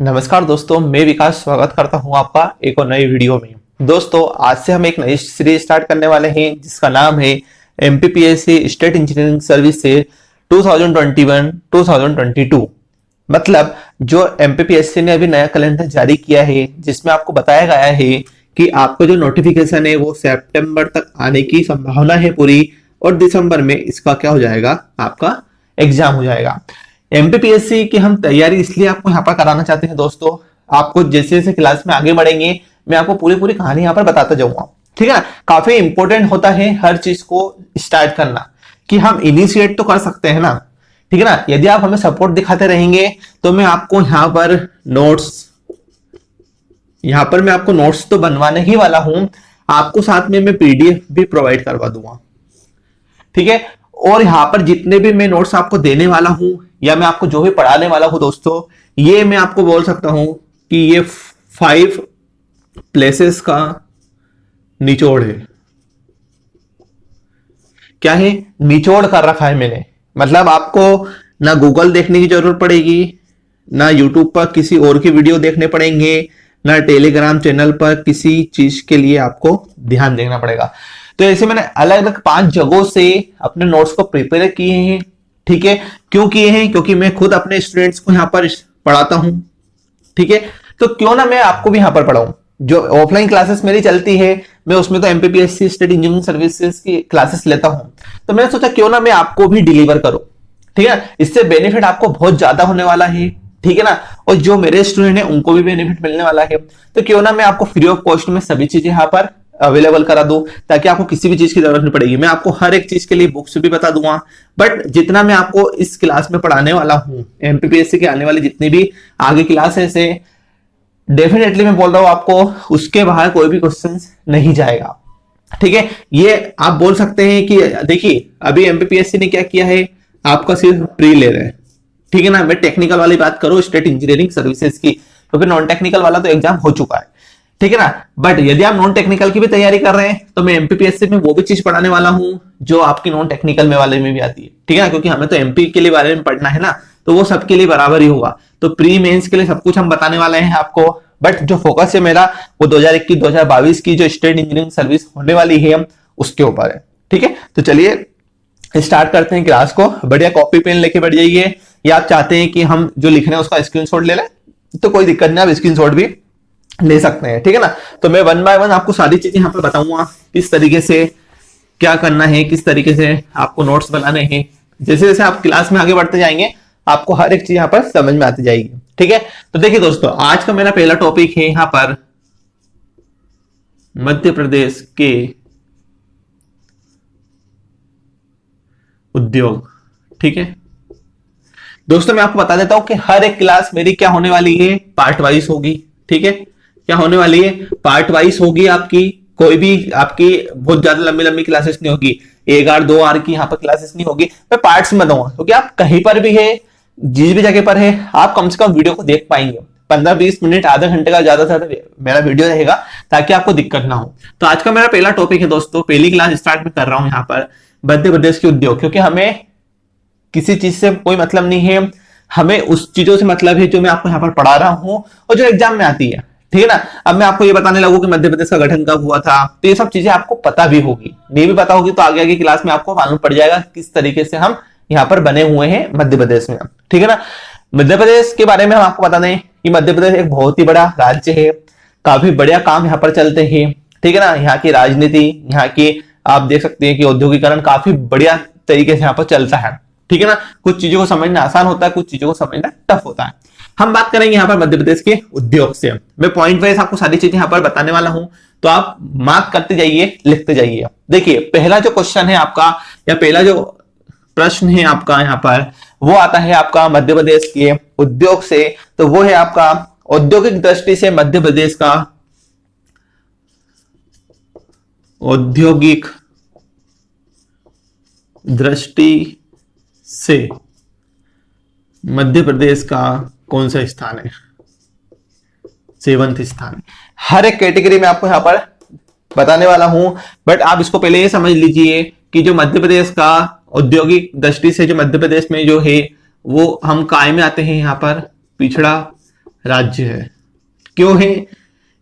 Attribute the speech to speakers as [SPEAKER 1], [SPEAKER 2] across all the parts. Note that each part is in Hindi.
[SPEAKER 1] नमस्कार दोस्तों, मैं विकास स्वागत करता हूं आपका एक और नई वीडियो में। दोस्तों, आज से हम एक नई सीरीज स्टार्ट करने वाले हैं जिसका नाम है एमपीपीएससी स्टेट इंजीनियरिंग सर्विस से 2021-2022। मतलब जो एमपीपीएससी ने अभी नया कैलेंडर जारी किया है जिसमें आपको बताया गया है कि आपका जो नोटिफिकेशन है वो सितंबर तक आने की संभावना है पूरी, और दिसंबर में इसका क्या हो जाएगा, आपका एग्जाम हो जाएगा। एमपीपीएससी की हम तैयारी इसलिए आपको यहाँ पर कराना चाहते हैं दोस्तों, आपको जैसे जैसे क्लास में आगे बढ़ेंगे मैं आपको पूरी पूरी कहानी यहाँ पर बताता जाऊंगा। ठीक है ना, काफी इंपॉर्टेंट होता है हर चीज को स्टार्ट करना, कि हम इनिशिएट तो कर सकते हैं ना। ठीक है ना, यदि आप हमें सपोर्ट दिखाते रहेंगे तो मैं आपको यहाँ पर नोट्स तो बनवाने ही वाला हूं, आपको साथ में मैं पीडीएफ भी प्रोवाइड करवा दूंगा। ठीक है, और यहाँ पर जितने भी मैं नोट्स आपको देने वाला हूं या मैं आपको जो भी पढ़ाने वाला हूं दोस्तों, ये मैं आपको बोल सकता हूं कि ये 5 प्लेसेस का निचोड़ है। क्या है, निचोड़ कर रखा है मैंने। मतलब आपको ना गूगल देखने की जरूरत पड़ेगी, ना यूट्यूब पर किसी और की वीडियो देखने पड़ेंगे, ना टेलीग्राम चैनल पर किसी चीज के लिए आपको ध्यान देना पड़ेगा। तो ऐसे मैंने अलग अलग 5 जगहों से अपने नोट्स को प्रिपेयर किए हैं। ठीक है, क्यों किए हैं? क्योंकि मैं खुद अपने स्टूडेंट्स को यहाँ पर पढ़ाता हूं। ठीक है, तो क्यों ना मैं आपको भी यहाँ पर पढ़ाऊं। जो ऑफलाइन क्लासेस मेरी चलती है, मैं उसमें तो एमपीपीएससी स्टेट इंजीनियरिंग सर्विसेज की क्लासेस लेता हूं, तो मैंने सोचा क्यों ना मैं आपको भी डिलीवर करूं। ठीक है, इससे बेनिफिट आपको बहुत ज्यादा होने वाला है। ठीक है ना, और जो मेरे स्टूडेंट हैं उनको भी बेनिफिट मिलने वाला है। तो क्यों ना मैं आपको फ्री ऑफ कॉस्ट में सभी चीजें यहाँ पर अवेलेबल करा दूं, ताकि आपको किसी भी चीज की जरूरत नहीं पड़ेगी। मैं आपको हर एक चीज के लिए बुक्स भी बता दूंगा, बट जितना मैं आपको इस क्लास में पढ़ाने वाला हूं, एमपीपीएससी के आने वाली जितनी भी आगे क्लासेस है, डेफिनेटली मैं बोल रहा हूं आपको उसके बाहर कोई भी क्वेश्चन नहीं जाएगा। ठीक है, ये आप बोल सकते हैं कि देखिए अभी एमपीपीएससी ने क्या किया है, आपका सिर्फ प्री ले रहे हैं। ठीक है ना, मैं टेक्निकल वाली बात करूं स्टेट इंजीनियरिंग सर्विसेज की, क्योंकि नॉन टेक्निकल वाला तो एग्जाम हो चुका है। ठीक है ना, बट यदि आप नॉन टेक्निकल की भी तैयारी कर रहे हैं तो मैं एमपीपीएससी में वो भी चीज पढ़ाने वाला हूं जो आपकी नॉन टेक्निकल में वाले में भी आती है। ठीक है ना, क्योंकि हमें तो एमपी के लिए बारे में पढ़ना है ना, तो वो सबके लिए बराबर ही होगा। तो प्री मेंस के लिए सब कुछ हम बताने वाले हैं आपको, बट जो फोकस है मेरा वो 2021-2022 की जो स्टेट इंजीनियरिंग सर्विस होने वाली है उसके ऊपर है। ठीक है, तो चलिए स्टार्ट करते हैं क्लास को। बढ़िया कॉपी पेन लेके बैठ जाइए, या आप चाहते हैं कि हम जो लिख रहे हैं उसका स्क्रीनशॉट ले लें तो कोई दिक्कत नहीं, आप स्क्रीनशॉट भी ले सकते हैं। ठीक है ना, तो मैं 1 बाय 1 आपको सारी चीजें यहाँ पर बताऊंगा, किस तरीके से क्या करना है, किस तरीके से आपको नोट्स बनाने हैं। जैसे जैसे आप क्लास में आगे बढ़ते जाएंगे आपको हर एक चीज यहाँ पर समझ में आती जाएगी। ठीक है, तो देखिए दोस्तों, आज का मेरा पहला टॉपिक है यहाँ पर मध्य प्रदेश के उद्योग। ठीक है दोस्तों, मैं आपको बता देता हूं कि हर एक क्लास मेरी क्या होने वाली है, पार्ट वाइज होगी। ठीक है, क्या होने वाली है, पार्ट वाइज होगी आपकी। कोई भी आपकी बहुत ज्यादा लंबी लंबी क्लासेस नहीं होगी, 1 आवर 2 आवर की यहाँ पर क्लासेस नहीं होगी। मैं पार्ट्स में बताऊंगा, क्योंकि आप कहीं पर भी है, जिस भी जगह पर है, आप कम से कम वीडियो को देख पाएंगे। 15-20 मिनट, आधा घंटे का ज्यादा से ज्यादा मेरा वीडियो रहेगा, ताकि आपको दिक्कत ना हो। तो आज का मेरा पहला टॉपिक है दोस्तों, पहली क्लास स्टार्ट में कर रहा हूं यहाँ पर मध्य प्रदेश के उद्योग, क्योंकि हमें किसी चीज से कोई मतलब नहीं है, हमें उस चीजों से मतलब है जो मैं आपको यहाँ पर पढ़ा रहा हूं और जो एग्जाम में आती है। ठीक है ना, अब मैं आपको ये बताने लगूं कि मध्य प्रदेश का गठन कब हुआ था, तो ये सब चीजें आपको पता भी होगी, नहीं भी पता होगी तो आगे आगे क्लास में आपको मालूम पड़ जाएगा किस तरीके से हम यहाँ पर बने हुए हैं मध्य प्रदेश में। ठीक है ना, मध्य प्रदेश के बारे में हम आपको बता दें कि मध्य प्रदेश एक बहुत ही बड़ा राज्य है, काफी बढ़िया काम यहाँ पर चलते हैं। ठीक है ना, यहाँ की राजनीति, यहाँ की आप देख सकते हैं कि औद्योगिकरण काफी बढ़िया तरीके से यहाँ पर चलता है। ठीक है ना, कुछ चीजों को समझना आसान होता है, कुछ चीजों को समझना टफ होता है। हम बात करेंगे यहाँ पर मध्य प्रदेश के उद्योग से। मैं पॉइंट वाइज आपको सारी चीजें यहाँ पर बताने वाला हूं, तो आप मार्क करते जाइए, लिखते जाइए। देखिए पहला जो क्वेश्चन है आपका, या पहला जो प्रश्न है आपका यहाँ पर, वो आता है आपका मध्य प्रदेश के उद्योग से। तो वो है आपका औद्योगिक दृष्टि से मध्य प्रदेश का औद्योगिक दृष्टि से मध्य प्रदेश का कौन सा स्थान है, 7वां स्थान। हर एक कैटेगरी में आपको यहां पर बताने वाला हूं, बट आप इसको पहले ये समझ लीजिए कि जो मध्य प्रदेश का औद्योगिक दृष्टि से जो मध्य प्रदेश में जो है वो हम काय में आते हैं, यहाँ पर पिछड़ा राज्य है। क्यों है?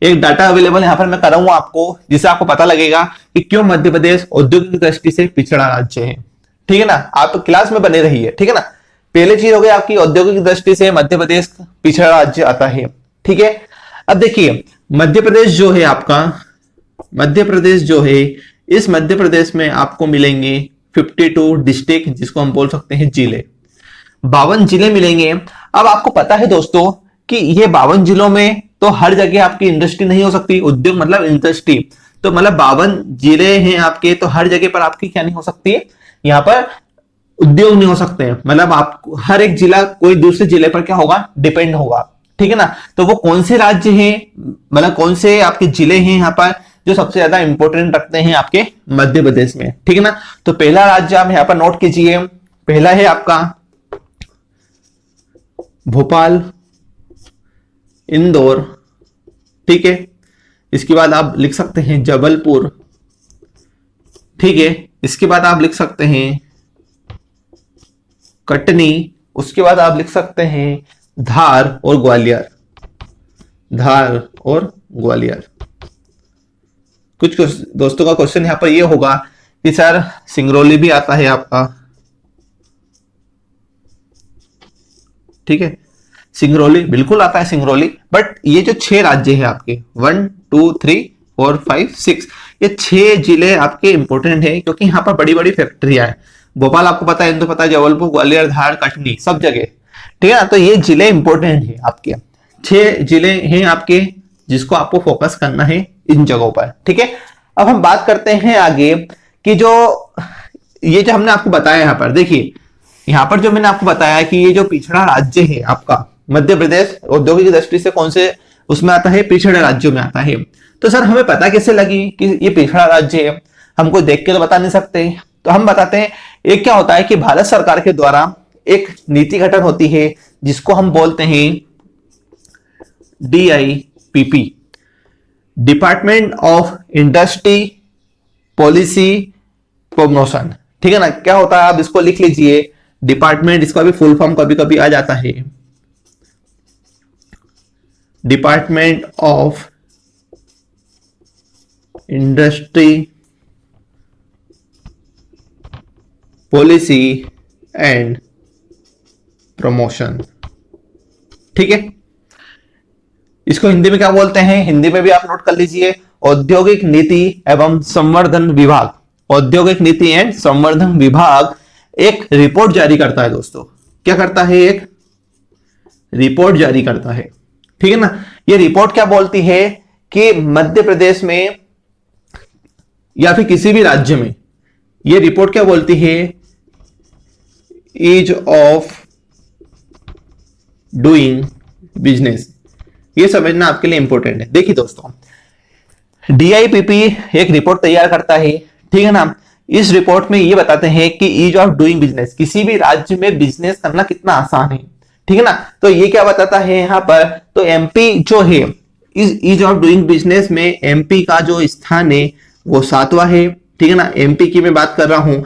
[SPEAKER 1] एक डाटा अवेलेबल यहां पर मैं कर रहा हूं आपको, जिससे आपको पता लगेगा कि क्यों मध्य प्रदेश औद्योगिक दृष्टि से पिछड़ा राज्य है। ठीक है ना, आप क्लास में बने रहिए। ठीक है ना, पहले चीज हो गई आपकी औद्योगिक दृष्टि से मध्य प्रदेश पिछड़ा राज्य आता है। ठीक है, अब देखिए मध्य प्रदेश जो है आपका, मध्य प्रदेश जो है, इस मध्य प्रदेश में आपको मिलेंगे 52 डिस्ट्रिक्ट, जिसको हम बोल सकते हैं जिले, 52 जिले मिलेंगे। अब आपको पता है दोस्तों कि ये 52 जिलों में तो हर जगह आपकी इंडस्ट्री नहीं हो सकती, उद्योग मतलब इंडस्ट्री, तो मतलब 52 जिले हैं आपके, तो हर जगह पर आपकी क्या नहीं हो सकती है, यहाँ पर उद्योग नहीं हो सकते हैं। मतलब आप हर एक जिला कोई दूसरे जिले पर क्या होगा, डिपेंड होगा। ठीक है ना, तो वो कौन से राज्य हैं, मतलब कौन से आपके जिले हैं यहाँ पर जो सबसे ज्यादा इंपॉर्टेंट रखते हैं आपके मध्य प्रदेश में। ठीक है ना, तो पहला राज्य आप यहाँ पर नोट कीजिए, पहला है आपका भोपाल, इंदौर। ठीक है, इसके बाद आप लिख सकते हैं जबलपुर। ठीक है, इसके बाद आप लिख सकते हैं कटनी, उसके बाद आप लिख सकते हैं धार और ग्वालियर, धार और ग्वालियर। कुछ दोस्तों का क्वेश्चन यहां पर ये होगा कि सर सिंगरौली भी आता है आपका। ठीक है, सिंगरौली बिल्कुल आता है सिंगरौली, बट ये जो 6 राज्य है आपके 1 2 3 4 5 6, ये 6 जिले आपके इंपॉर्टेंट है, क्योंकि यहाँ पर बड़ी बड़ी फैक्ट्रियां हैं। भोपाल आपको पता है, इंदौर पता है, जबलपुर, ग्वालियर, धार, कटनी, सब जगह। ठीक है ना, तो ये जिले इंपॉर्टेंट है आपके, 6 जिले हैं आपके, जिसको आपको फोकस करना है इन जगहों पर। ठीक है, अब हम बात करते हैं आगे कि जो ये जो हमने आपको बताया, यहाँ पर देखिए, यहाँ पर जो मैंने आपको बताया कि ये जो पिछड़ा राज्य है आपका मध्य प्रदेश, औद्योगिक दृष्टि से कौन से उसमें आता है, पिछड़े राज्यों में आता है। तो सर हमें पता कैसे लगी कि ये पिछड़ा राज्य है, हमको देख के तो बता नहीं सकते, तो हम बताते हैं। एक क्या होता है कि भारत सरकार के द्वारा एक नीति गठन होती है, जिसको हम बोलते हैं DIPP, department of industry policy promotion. ठीक है ना, क्या होता है आप इसको लिख लीजिए, डिपार्टमेंट, इसका भी फुल फॉर्म कभी कभी आ जाता है, department of industry policy and promotion. ठीक है, इसको हिंदी में क्या बोलते हैं, हिंदी में भी आप नोट कर लीजिए, औद्योगिक नीति एवं संवर्धन विभाग। औद्योगिक नीति एवं संवर्धन विभाग एक रिपोर्ट जारी करता है दोस्तों। क्या करता है, एक रिपोर्ट जारी करता है। ठीक है ना, ये रिपोर्ट क्या बोलती है कि मध्य प्रदेश में या फिर किसी भी राज्य में, ये रिपोर्ट क्या बोलती है, ईज ऑफ डूइंग बिजनेस। ये समझना आपके लिए इंपॉर्टेंट है। देखिए दोस्तों, DIPP एक रिपोर्ट तैयार करता है। ठीक है ना, इस रिपोर्ट में ये बताते हैं कि ईज ऑफ डूइंग बिजनेस, किसी भी राज्य में बिजनेस करना कितना आसान है। ठीक है ना, तो ये क्या बताता है यहाँ पर, तो MP जो है इस ईज ऑफ डूइंग बिजनेस में MP का जो स्थान है वो 7वां है। ठीक है ना, MP की मैं बात कर रहा हूं।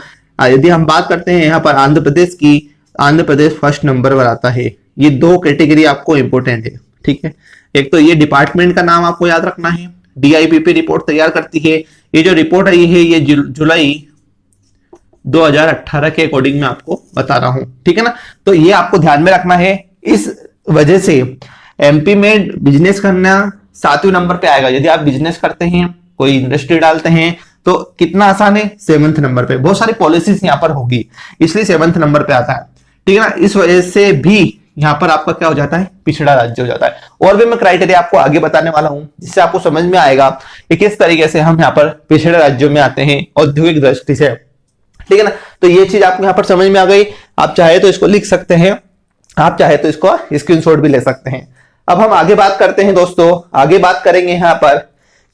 [SPEAKER 1] यदि हम बात करते हैं यहाँ पर आंध्र प्रदेश की, आंध्र प्रदेश फर्स्ट नंबर पर आता है। ये 2 कैटेगरी आपको इंपॉर्टेंट है। ठीक है, एक तो ये डिपार्टमेंट का नाम आपको याद रखना है, DIPP रिपोर्ट तैयार करती है। ये जो रिपोर्ट आई है ये जुलाई 2018 के अकॉर्डिंग मैं आपको बता रहा हूं। ठीक है ना, तो ये आपको ध्यान में रखना है। इस वजह से MP में बिजनेस करना 7वें नंबर पे आएगा। यदि आप बिजनेस करते हैं, कोई इंडस्ट्री डालते हैं, तो कितना आसान है, 7वें नंबर पे। बहुत सारी पॉलिसीज यहाँ पर होगी, इसलिए 7वें नंबर पे आता है। ठीक है ना, इस वजह से भी यहाँ पर आपका क्या हो जाता है, पिछड़ा राज्य हो जाता है। और भी मैं क्राइटेरिया आपको आगे बताने वाला हूं, जिससे आपको समझ में आएगा कि किस तरीके से हम यहाँ पर पिछड़े राज्यों में आते हैं औद्योगिक दृष्टि से। ठीक है ना, तो ये चीज आपको यहाँ पर समझ में आ गई। आप चाहे तो इसको लिख सकते हैं, आप चाहे तो इसको स्क्रीनशॉट भी ले सकते हैं। अब हम आगे बात करते हैं दोस्तों, आगे बात करेंगे यहाँ पर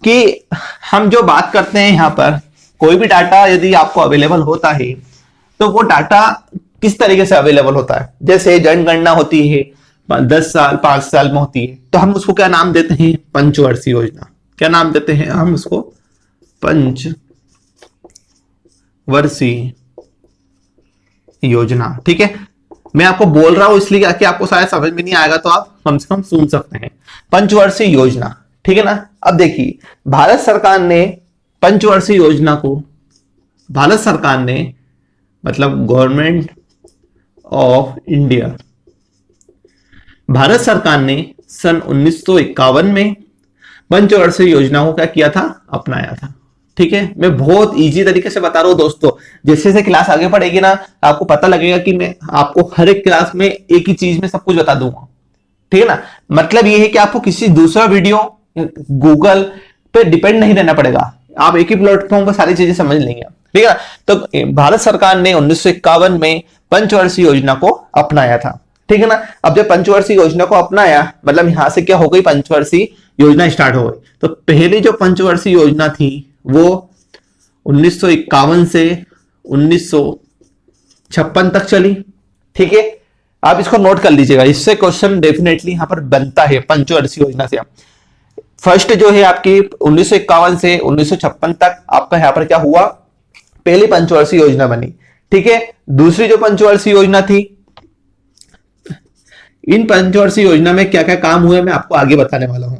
[SPEAKER 1] कि हम जो बात करते हैं यहाँ पर, कोई भी डाटा यदि आपको अवेलेबल होता है तो वो डाटा किस तरीके से अवेलेबल होता है। जैसे जनगणना होती है 10 साल 5 साल में होती है, तो हम उसको क्या नाम देते हैं, पंचवर्षीय योजना। क्या नाम देते हैं हम उसको, पंचवर्षीय योजना। ठीक है, मैं आपको बोल रहा हूं इसलिए कि आपको शायद समझ में नहीं आएगा, तो आप कम से कम सुन सकते हैं। पंचवर्षीय योजना, ठीक है ना। अब देखिए, भारत सरकार ने पंचवर्षीय योजना को, भारत सरकार ने मतलब गवर्नमेंट ऑफ इंडिया, भारत सरकार ने सन 1951 में पंचवर्षीय योजना को क्या किया था, अपनाया था। ठीक है, मैं बहुत इजी तरीके से बता रहा हूं दोस्तों। जैसे जैसे क्लास आगे बढ़ेगी ना, आपको पता लगेगा कि मैं आपको हर एक क्लास में एक ही चीज में सब कुछ बता दूंगा। ठीक है ना, मतलब ये है कि आपको किसी दूसरा वीडियो गूगल पे डिपेंड नहीं रहना पड़ेगा, आप एक ही प्लेटफॉर्म पर सारी चीजें समझ लेंगे। ठीक है ना, तो भारत सरकार ने 1951 में पंचवर्षीय योजना को अपनाया था। ठीक है ना, अब जब पंचवर्षीय योजना को अपनाया, मतलब यहां से क्या हो गई, पंचवर्षीय योजना स्टार्ट हो गई। तो पहली जो पंचवर्षीय योजना थी वो 1951 से 1956 तक चली। ठीक है, आप इसको नोट कर लीजिएगा, इससे क्वेश्चन डेफिनेटली यहां पर बनता है पंचवर्षीय योजना से। फर्स्ट जो है आपकी 1951 से 1956 तक आपका यहां पर क्या हुआ, पहली पंचवर्षीय योजना बनी। ठीक है, दूसरी जो पंचवर्षीय योजना थी, इन पंचवर्षीय योजना में क्या क्या काम हुए मैं आपको आगे बताने वाला हूं।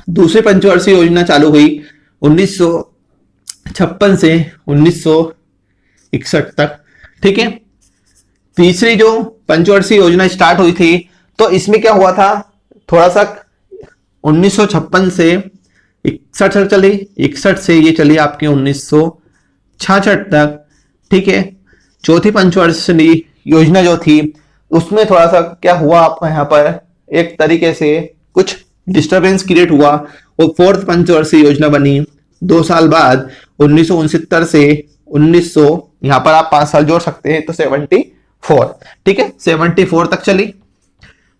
[SPEAKER 1] दूसरी पंचवर्षीय योजना चालू हुई 1956 से 1961 तक। ठीक है, तीसरी जो पंचवर्षीय योजना स्टार्ट हुई थी, तो इसमें क्या हुआ था, थोड़ा सा 1956 से 61 तक चली, 61 से ये चली आपकी 1966 तक। ठीक है, चौथी पंचवर्षीय योजना जो थी उसमें थोड़ा सा क्या हुआ, आपको यहाँ पर एक तरीके से कुछ डिस्टरबेंस क्रिएट हुआ, और फोर्थ पंचवर्षीय योजना बनी 2 साल बाद 1969 से 1900, यहां पर आप 5 साल जोड़ सकते हैं तो 74। ठीक है, 74 तक चली।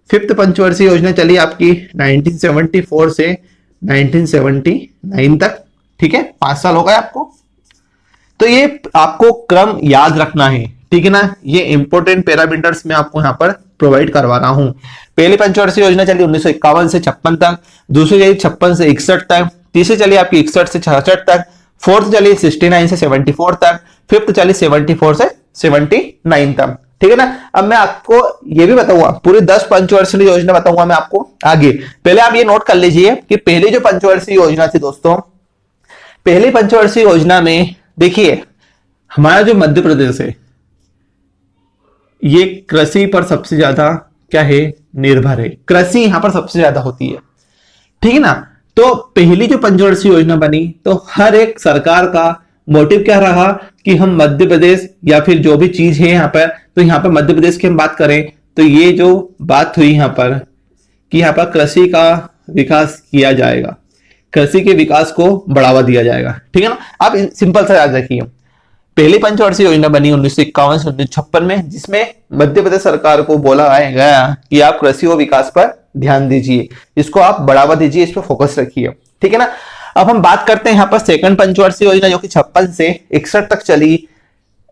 [SPEAKER 1] फिफ्थ पंचवर्षीय योजना चली आपकी 1974 से 1979 तक। ठीक है, 5 साल हो गए आपको। तो ये आपको क्रम याद रखना है, ठीक है ना। ये इंपॉर्टेंट पैरामीटर्स मैं आपको यहाँ पर प्रोवाइड करवा रहा हूं। पहली पंचवर्षीय योजना चली 1951 से 56 तक, दूसरी चली 56 से 61 तक, तीसरी चली आपकी 61 से 66 तक, फोर्थ चली 69 से 74 तक, फिफ्थ चली 74 से 79 तक। ठीक है ना। अब मैं आपको ये भी बताऊंगा, पूरी 10 पंचवर्षीय योजना बताऊंगा मैं आपको आगे। पहले आप ये नोट कर लीजिए कि पहली जो पंचवर्षीय योजना थी दोस्तों, पहली पंचवर्षीय योजना में देखिए हमारा जो मध्य प्रदेश है ये कृषि पर सबसे ज्यादा क्या है, निर्भर है। कृषि यहां पर सबसे ज्यादा होती है। ठीक है ना, तो पहली जो पंचवर्षीय योजना बनी, तो हर एक सरकार का मोटिव क्या रहा कि हम मध्य प्रदेश या फिर जो भी चीज है यहाँ पर, तो यहाँ पर मध्य प्रदेश की हम बात करें तो ये जो बात हुई यहाँ पर कि यहाँ पर कृषि का विकास किया जाएगा, कृषि के विकास को बढ़ावा दिया जाएगा। ठीक है ना, आप सिंपल सा याद रखिए। पहली पंचवर्षीय योजना बनी 1951 से 1956 में, जिसमें मध्य प्रदेश सरकार को बोला गया कि आप कृषि और विकास पर ध्यान दीजिए, इसको आप बढ़ावा दीजिए, इस पर फोकस रखिए। ठीक है ना। अब हम बात करते हैं यहाँ पर सेकंड पंचवर्षीय योजना जो कि 56 से 61 तक चली।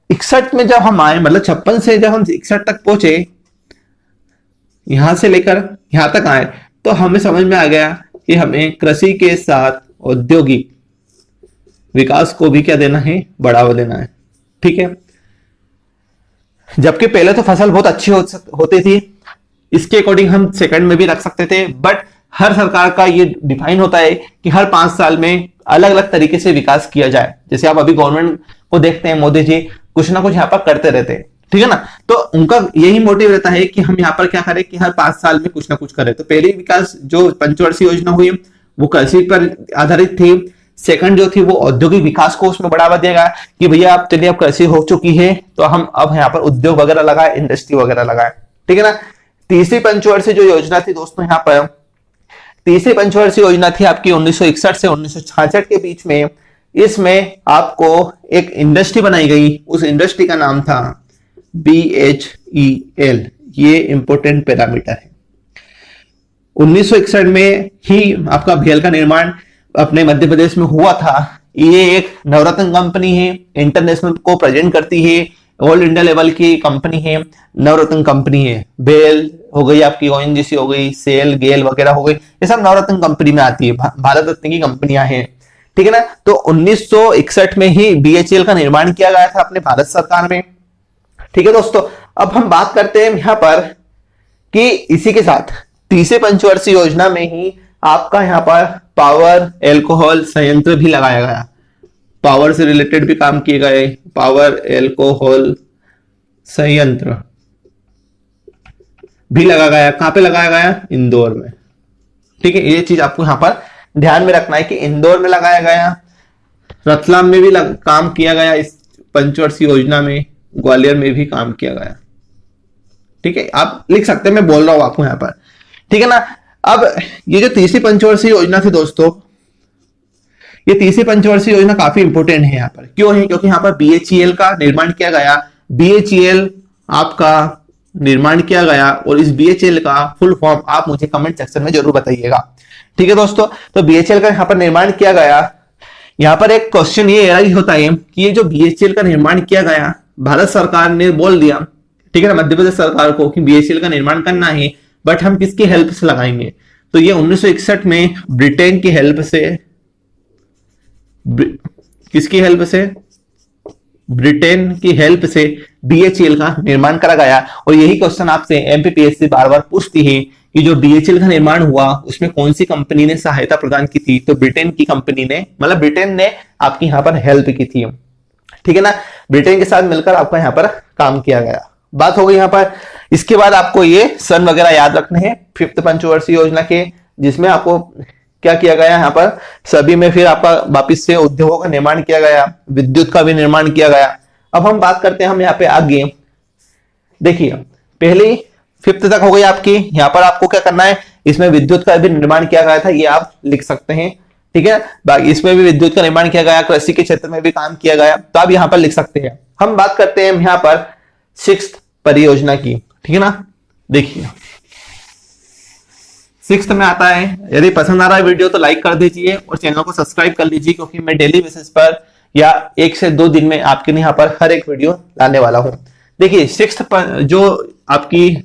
[SPEAKER 1] 61 में जब हम आए, मतलब 56 से जब हम 61 तक पहुंचे, यहां से लेकर यहां तक आए, तो हमें समझ में आ गया कि हमें कृषि के साथ औद्योगिक विकास को भी क्या देना है, बढ़ावा देना है। ठीक है, जबकि पहले तो फसल बहुत अच्छी होती थी, इसके अकॉर्डिंग हम सेकंड में भी रख सकते थे, बट हर सरकार का ये डिफाइन होता है कि हर 5 साल में अलग अलग तरीके से विकास किया जाए। जैसे आप अभी गवर्नमेंट को देखते हैं, मोदी जी कुछ ना कुछ यहाँ पर करते रहते हैं। ठीक है ना, तो उनका यही मोटिव रहता है कि हम यहाँ पर क्या करें कि हर 5 साल में कुछ ना कुछ करें। तो पहली विकास जो पंचवर्षीय योजना हुई वो कृषि पर आधारित थी। सेकंड जो थी वो औद्योगिक विकास को उसमें बढ़ावा देगा कि भैया आप चलिए, अब कृषि हो चुकी है तो हम अब यहाँ पर उद्योग वगैरह लगाए, इंडस्ट्री वगैरह लगाए। ठीक है ना। तीसरी पंचवर्षीय जो योजना थी दोस्तों, यहाँ पर तीसरी पंचवर्षीय योजना थी आपकी 1961 से 1966 के बीच में। इसमें आपको एक इंडस्ट्री बनाई गई, उस इंडस्ट्री का नाम था BHEL। ये इंपॉर्टेंट पैरामीटर है। 1961 में ही आपका BHEL का निर्माण अपने मध्य प्रदेश में हुआ था। ये एक नवरत्न कंपनी है, इंटरनेशनल को प्रेजेंट करती है, ऑल इंडिया लेवल की कंपनी है, नवरत्न कंपनी है। बेल हो गई आपकी, ONGC हो गई, सेल, गेल वगैरह हो गई, ये सब नवरत्न कंपनी में आती है, भारत रत्न की कंपनियां हैं। ठीक है ना। तो 1961 में ही BHEL का निर्माण किया गया था अपने भारत सरकार में। ठीक है दोस्तों, अब हम बात करते हैं यहां पर कि इसी के साथ तीसरे पंचवर्षीय योजना में ही आपका यहां पर पावर एल्कोहल संयंत्र भी लगाया गया। पावर से रिलेटेड भी काम किए गए, पावर एल्कोहल संयंत्र भी लगाया गया। कहां पे लगाया गया? इंदौर में। ठीक है, ये चीज आपको यहां पर ध्यान में रखना है कि इंदौर में लगाया गया, रतलाम में भी काम किया गया इस पंचवर्षीय योजना में, ग्वालियर में भी काम किया गया। ठीक है, आप लिख सकते हैं, मैं बोल रहा हूं आपको यहां पर। ठीक है ना। अब ये जो तीसरी पंचवर्षीय योजना थी दोस्तों, ये तीसरी पंचवर्षीय योजना काफी इंपोर्टेंट है यहाँ पर। क्यों है? क्योंकि यहाँ पर बीएचईएल का निर्माण किया गया। बीएचईएल आपका निर्माण किया गया और इस बीएचईएल का फुल फॉर्म आप मुझे कमेंट सेक्शन में जरूर बताइएगा। ठीक है दोस्तों, तो बीएचईएल का यहाँ पर निर्माण किया गया। यहाँ पर एक क्वेश्चन ये होता है कि ये जो बीएचईएल का निर्माण किया गया, भारत सरकार ने बोल दिया, ठीक है ना, मध्य प्रदेश सरकार को कि बीएचईएल का निर्माण करना है, बट हम किसकी हेल्प से लगाएंगे? तो ये 1961 में ब्रिटेन की हेल्प से, किसकी हेल्प से? ब्रिटेन की हेल्प से बीएचईएल का निर्माण करा गया। और यही क्वेश्चन आपसे एमपीपीएससी बार बार पूछती है कि जो बीएचईएल का निर्माण हुआ उसमें कौन सी कंपनी ने सहायता प्रदान की थी? तो ब्रिटेन की कंपनी ने, मतलब ब्रिटेन ने आपकी यहां पर हेल्प की थी। ठीक है ना, ब्रिटेन के साथ मिलकर आपका यहां पर काम किया गया। बात हो गई यहां पर। इसके बाद आपको ये सन वगैरह याद रखने हैं फिफ्थ पंचवर्षीय योजना के, जिसमें आपको क्या किया गया यहाँ पर सभी में फिर आपका वापिस से उद्योगों का निर्माण किया गया, विद्युत का भी निर्माण किया गया। अब हम बात करते हैं हम यहाँ पे आगे। देखिए, पहली फिफ्थ तक हो गई आपकी। यहाँ पर आपको क्या करना है, इसमें विद्युत का भी निर्माण किया गया था, ये आप लिख सकते हैं। ठीक है, बाकी इसमें भी विद्युत का निर्माण किया गया, कृषि के क्षेत्र में भी काम किया गया, तो आप यहाँ पर लिख सकते हैं। हम बात करते हैं यहाँ पर सिक्स्थ परियोजना की। ठीक है ना, देखिए सिक्स्थ में आता है। यदि पसंद आ रहा है वीडियो तो लाइक कर दीजिए और चैनल को सब्सक्राइब कर लीजिए, क्योंकि मैं डेली बेसिस पर या 1 से 2 दिन में आपके लिए यहाँ पर हर एक वीडियो लाने वाला हूं। देखिए, सिक्स्थ जो आपकी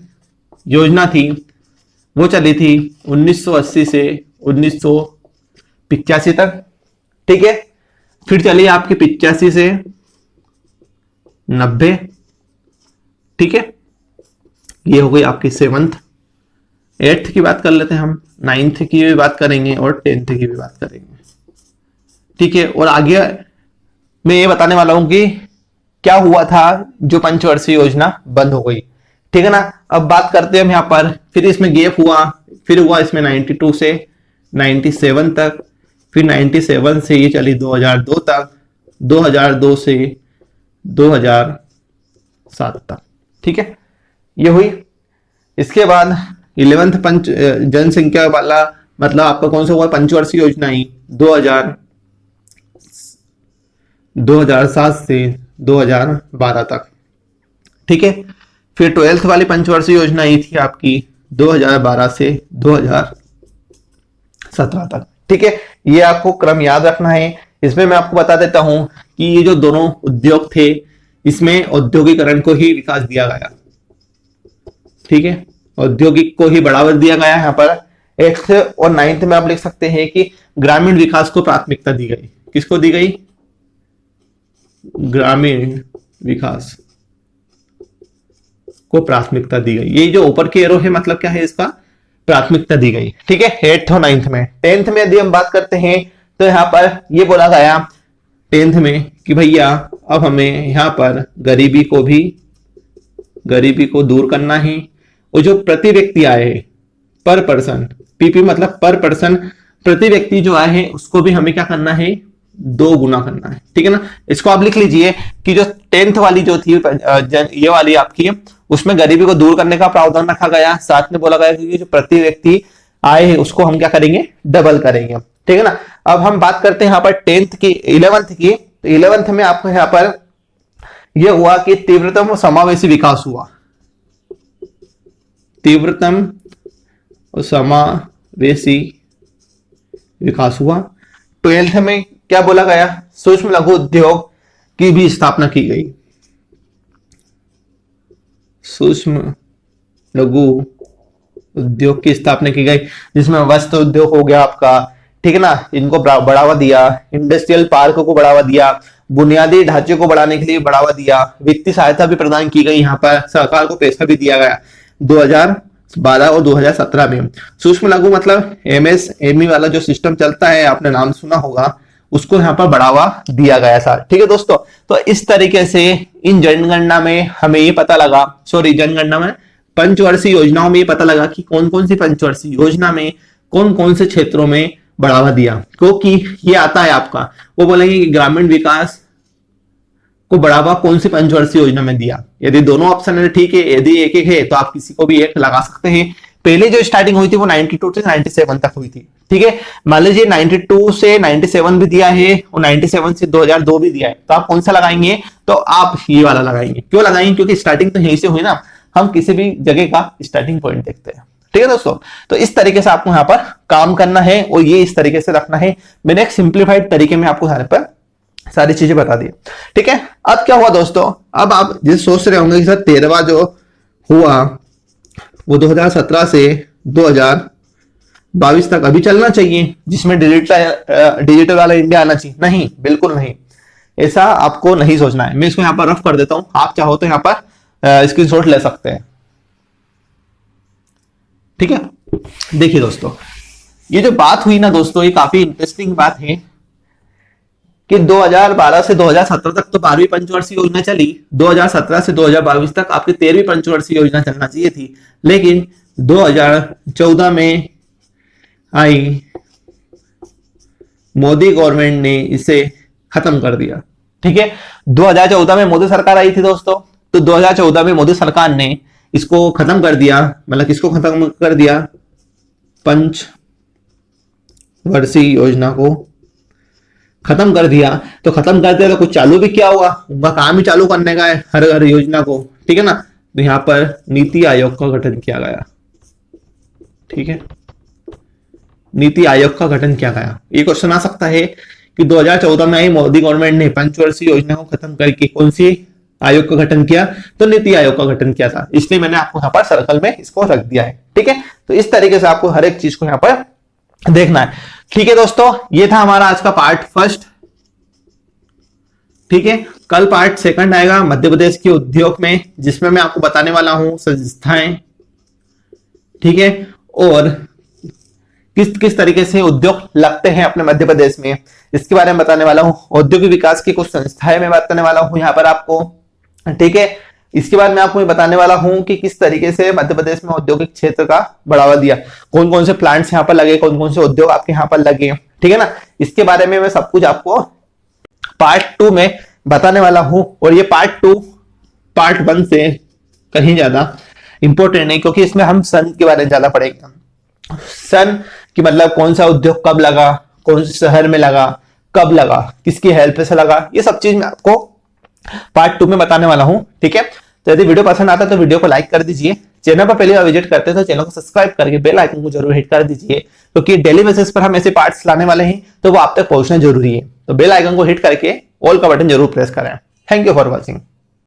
[SPEAKER 1] योजना थी वो चली थी 1980 से 1985 तक। ठीक है, फिर चली आपकी 85 से 90। ठीक है, ये हो गई आपकी 7th। 8th की बात कर लेते हैं हम, 9th की भी बात करेंगे और 10th की भी बात करेंगे। ठीक है, और आगे मैं ये बताने वाला हूं कि क्या हुआ था जो पंचवर्षीय योजना बंद हो गई। ठीक है ना। अब बात करते हैं हम यहाँ पर, फिर इसमें गैप हुआ, फिर हुआ इसमें 92 से 97 तक, फिर 97 से ये चली 2002 तक, 2002 से 2007 तक। ठीक है, ये हुई। इसके बाद 11th पंच जनसंख्या वाला, मतलब आपका कौन सा हुआ पंचवर्षीय योजना ही 2007 से 2012 तक। ठीक है, फिर 12th वाली पंचवर्षीय योजना ही थी आपकी 2012 से 2017 तक। ठीक है, ये आपको क्रम याद रखना है। इसमें मैं आपको बता देता हूं कि ये जो दोनों उद्योग थे, इसमें औद्योगिकरण को ही विकास दिया गया। ठीक है, औद्योगिक को ही बढ़ावा दिया गया। यहाँ पर 8th और 9th में आप लिख सकते हैं कि ग्रामीण विकास को प्राथमिकता दी गई। किसको दी गई? ग्रामीण विकास को प्राथमिकता दी गई। ये जो ऊपर की एरो है, मतलब क्या है इसका? प्राथमिकता दी गई। ठीक है, 8th और 9th में। 10th में यदि हम बात करते हैं तो यहाँ पर ये बोला गया 10th में कि भैया अब हमें यहाँ पर गरीबी को दूर करना है। और जो प्रति व्यक्ति आए हैं, पर पर्सन, पीपी मतलब पर पर्सन, प्रति व्यक्ति जो आए हैं उसको भी हमें क्या करना है? 2 गुना करना है। ठीक है ना। इसको आप लिख लीजिए कि जो 10th वाली जो थी ये वाली आपकी, उसमें गरीबी को दूर करने का प्रावधान रखा गया। साथ में बोला गया कि जो प्रति व्यक्ति आए हैं उसको हम क्या करेंगे? डबल करेंगे। ठीक है ना। अब हम बात करते हैं यहाँ पर 10th की, 11th की। तो 11th में आपको यहाँ पर यह हुआ कि तीव्रतम समावेशी विकास हुआ। तीव्रतम और समावेशी विकास हुआ। 12th में क्या बोला गया? सूक्ष्म लघु उद्योग की भी स्थापना की गई। सूक्ष्म लघु उद्योग की स्थापना की गई, जिसमें वस्त्र उद्योग हो गया आपका। ठीक है ना, इनको बढ़ावा दिया। इंडस्ट्रियल पार्क को बढ़ावा दिया। बुनियादी ढांचे को बढ़ाने के लिए बढ़ावा दिया, वित्तीय सहायता भी प्रदान की गई, यहाँ पर सरकार को पैसा भी दिया गया 2012 और 2017 में। सूक्ष्म लघु मतलब MSME वाला जो सिस्टम चलता है, आपने नाम सुना होगा, उसको यहाँ पर बढ़ावा दिया गया सर। ठीक है दोस्तों, तो इस तरीके से इन जनगणना में हमें ये पता लगा, जनगणना में पंचवर्षीय योजनाओं में ये पता लगा कि कौन कौन सी पंचवर्षीय योजना में कौन कौन से क्षेत्रों में बढ़ावा दिया। क्योंकि ये आता है आपका, वो बोलेंगे कि ग्रामीण विकास को बढ़ावा कौन सी पंचवर्षीय योजना में दिया। यदि दोनों ऑप्शन है ठीक है, यदि एक एक है तो आप किसी को भी एक लगा सकते हैं। पहले जो स्टार्टिंग हुई थी वो 92 से 97 तक हुई थी। ठीक है, मान लीजिए 92 से 97 भी दिया है और 97 से 2002 भी दिया है, तो आप कौन सा लगाएंगे? तो आप ये वाला लगाएंगे। क्यों लगाएंगे? क्योंकि स्टार्टिंग तो यहीं से हुई ना, हम किसी भी जगह का स्टार्टिंग पॉइंट देखते हैं। ठीक है दोस्तों, तो इस तरीके से आपको यहाँ पर काम करना है और ये इस तरीके से रखना है। मैंने एक सिंप्लीफाइड तरीके में आपको यहाँ पर सारी चीजें बता दी। ठीक है, अब क्या हुआ दोस्तों, अब आप जिस सोच रहे होंगे कि सर 13वां जो हुआ वो 2017 से 2022 तक अभी चलना चाहिए, जिसमें डिजिटल वाला इंडिया आना चाहिए। नहीं, बिल्कुल नहीं, ऐसा आपको नहीं सोचना है। मैं इसको यहाँ पर रफ कर देता हूं, आप चाहो तो यहाँ पर स्क्रीनशॉट ले सकते हैं। ठीक है, देखिए दोस्तों, ये जो बात हुई ना दोस्तों, ये काफी इंटरेस्टिंग बात है कि 2012 से 2017 तक तो 12वीं पंचवर्षीय योजना चली, 2017 से 2022 तक आपकी 13वीं पंचवर्षीय योजना चलना चाहिए थी, लेकिन 2014 में आई मोदी गवर्नमेंट ने इसे खत्म कर दिया। ठीक है, 2014 में मोदी सरकार आई थी दोस्तों, तो 2014 में मोदी सरकार ने इसको खत्म कर दिया। मतलब किसको खत्म कर दिया? पंचवर्षीय योजना को खत्म कर दिया। तो खत्म कर दिया तो कुछ चालू भी क्या हुआ? उनका काम ही चालू करने का है, हर हर योजना को। ठीक है ना, तो यहां पर नीति आयोग का गठन किया गया। ठीक है, नीति आयोग का गठन किया गया। ये क्वेश्चन आ सकता है कि 2014 में आई मोदी गवर्नमेंट ने पंचवर्षीय योजना को खत्म करके कौन सी आयोग का गठन किया? तो नीति आयोग का गठन किया था। इसलिए मैंने आपको यहाँ पर सर्कल में इसको रख दिया है। ठीक है, तो इस तरीके से आपको हर एक चीज को यहाँ पर देखना है। ठीक है दोस्तों, ये था हमारा आज का पार्ट फर्स्ट। ठीक है, कल पार्ट सेकंड आएगा मध्य प्रदेश के उद्योग में, जिसमें मैं आपको बताने वाला हूं संस्थाएं, ठीक है, और किस किस तरीके से उद्योग लगते हैं अपने मध्य प्रदेश में, इसके बारे में बताने वाला हूं। औद्योगिक विकास की कुछ संस्थाएं मैं बताने वाला हूं यहाँ पर आपको। ठीक है, इसके बाद मैं आपको ये बताने वाला हूं कि किस तरीके से मध्य प्रदेश में औद्योगिक क्षेत्र का बढ़ावा दिया, कौन कौन से प्लांट्स यहाँ पर लगे, कौन कौन से उद्योग आपके यहाँ पर लगे। ठीक है ना, इसके बारे में मैं सब कुछ आपको पार्ट 2 में बताने वाला हूं। और ये पार्ट 2 पार्ट 1 से कहीं ज्यादा इंपॉर्टेंट है, क्योंकि इसमें हम सन के बारे में ज्यादा पढ़ेंगे। सन की मतलब कौन सा उद्योग कब लगा, कौन से शहर में लगा, कब लगा, किसकी हेल्प से लगा, ये सब चीज मैं आपको पार्ट 2 में बताने वाला हूं। ठीक है, तो यदि वीडियो पसंद आता है तो वीडियो को लाइक कर दीजिए। चैनल पर पहली बार विजिट करते हैं तो चैनल को सब्सक्राइब करके बेल आइकन को जरूर हिट कर दीजिए, क्योंकि डेली बेसिस पर हम ऐसे पार्ट्स लाने वाले हैं, तो वो आप तक पहुंचना जरूरी है। तो बेल आइकन को हिट करके ऑल का बटन जरूर प्रेस करें। Thank you for watching.